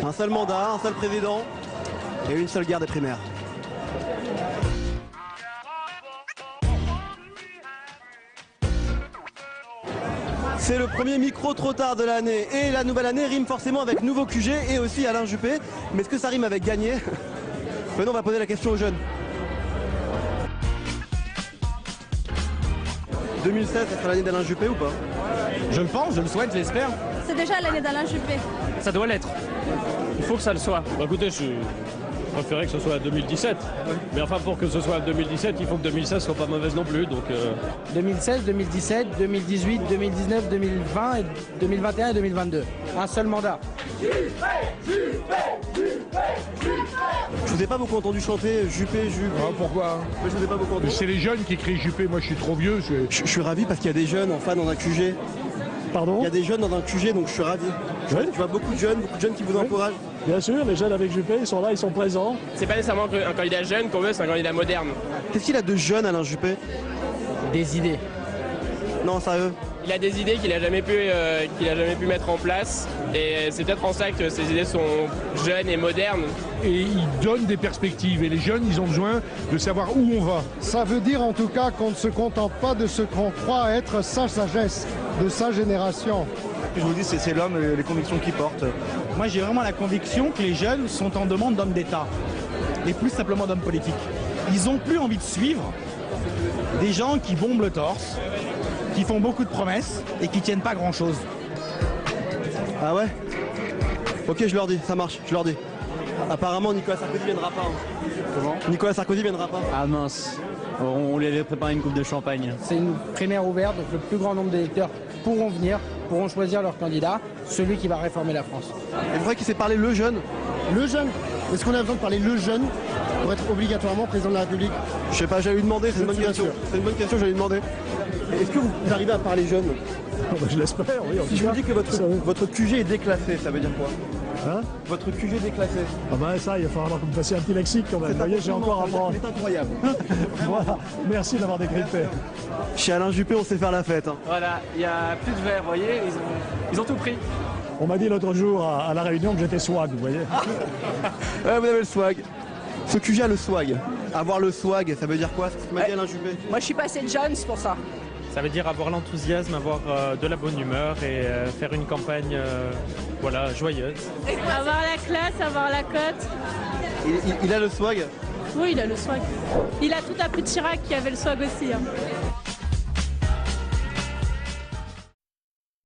Un seul mandat, un seul président et une seule guerre des primaires. C'est le premier micro trop tard de l'année et la nouvelle année rime forcément avec nouveau QG et aussi Alain Juppé. Mais est-ce que ça rime avec gagner? Maintenant on va poser la question aux jeunes. 2016, ça sera l'année d'Alain Juppé ou pas? Je le pense, je le souhaite, j'espère. C'est déjà l'année d'Alain Juppé. Ça doit l'être. Il faut que ça le soit. Bah écoutez, je préférais que ce soit 2017. Mais enfin, pour que ce soit 2017, il faut que 2016 soit pas mauvaise non plus. Donc 2016, 2017, 2018, 2019, 2020, 2021 et 2022. Un seul mandat. Je vous ai pas beaucoup entendu chanter Juppé, Juppé. Ah, pourquoi? Je vous ai pas beaucoup entendu. C'est les jeunes qui crient Juppé, moi je suis trop vieux. Je suis ravi parce qu'il y a des jeunes enfin dans un QG. Pardon? Il y a des jeunes dans un QG donc je suis ravi. Je vois beaucoup de jeunes qui vous encouragent. Bien sûr, les jeunes avec Juppé, ils sont là, ils sont présents. C'est pas nécessairement un candidat jeune qu'on veut, c'est un candidat moderne. Qu'est-ce qu'il a de jeune Alain Juppé? Des idées. Non, sérieux. Il a des idées qu'il a jamais pu mettre en place. Et c'est peut-être en ça que ses idées sont jeunes et modernes. Et ils donnent des perspectives. Et les jeunes, ils ont besoin de savoir où on va. Ça veut dire en tout cas qu'on ne se contente pas de ce qu'on croit être sa sagesse, de sa génération. Je vous dis, c'est l'homme et les convictions qu'il porte. Moi, j'ai vraiment la conviction que les jeunes sont en demande d'hommes d'État et plus simplement d'hommes politiques. Ils n'ont plus envie de suivre des gens qui bombent le torse, qui font beaucoup de promesses et qui tiennent pas grand-chose. Ah ouais? Ok, je leur dis, ça marche, je leur dis. Apparemment, Nicolas Sarkozy viendra pas. Comment? Nicolas Sarkozy viendra pas. Ah mince, on lui avait préparé une coupe de champagne. C'est une primaire ouverte, donc le plus grand nombre d'électeurs pourront venir, pourront choisir leur candidat, celui qui va réformer la France. Et vous croyez qu'il s'est parlé le jeune? Le jeune, est-ce qu'on a besoin de parler le jeune pour être obligatoirement président de la République? Je sais pas, j'allais lui demander, c'est une bonne question. C'est une bonne question, j'allais lui demander. Est-ce que vous arrivez à parler jeune? Je l'espère, oui. Si je vous dis que votre QG est déclassé, ça veut dire quoi? Hein? Votre QG est déclassé. Ah ben ça, il va falloir que vous me fassiez un petit lexique quand même. Vous voyez, j'ai encore à apprendre. C'est incroyable. Voilà, merci d'avoir décrypté. Chez Alain Juppé, on sait faire la fête. Hein. Voilà, il n'y a plus de verre, vous voyez, ils ont tout pris. On m'a dit l'autre jour à la réunion que j'étais swag, vous voyez. Ouais, vous avez le swag. Ce QG a le swag. Avoir le swag, ça veut dire quoi? C'est ce que m'a dit Alain Juppé. Moi, je suis passé de jeune, c'est pour ça. Ça veut dire avoir l'enthousiasme, avoir de la bonne humeur et faire une campagne voilà, joyeuse. Avoir la classe, avoir la cote. Il a le swag? Oui, il a le swag. Il a tout appris de Chirac qui avait le swag aussi. Hein.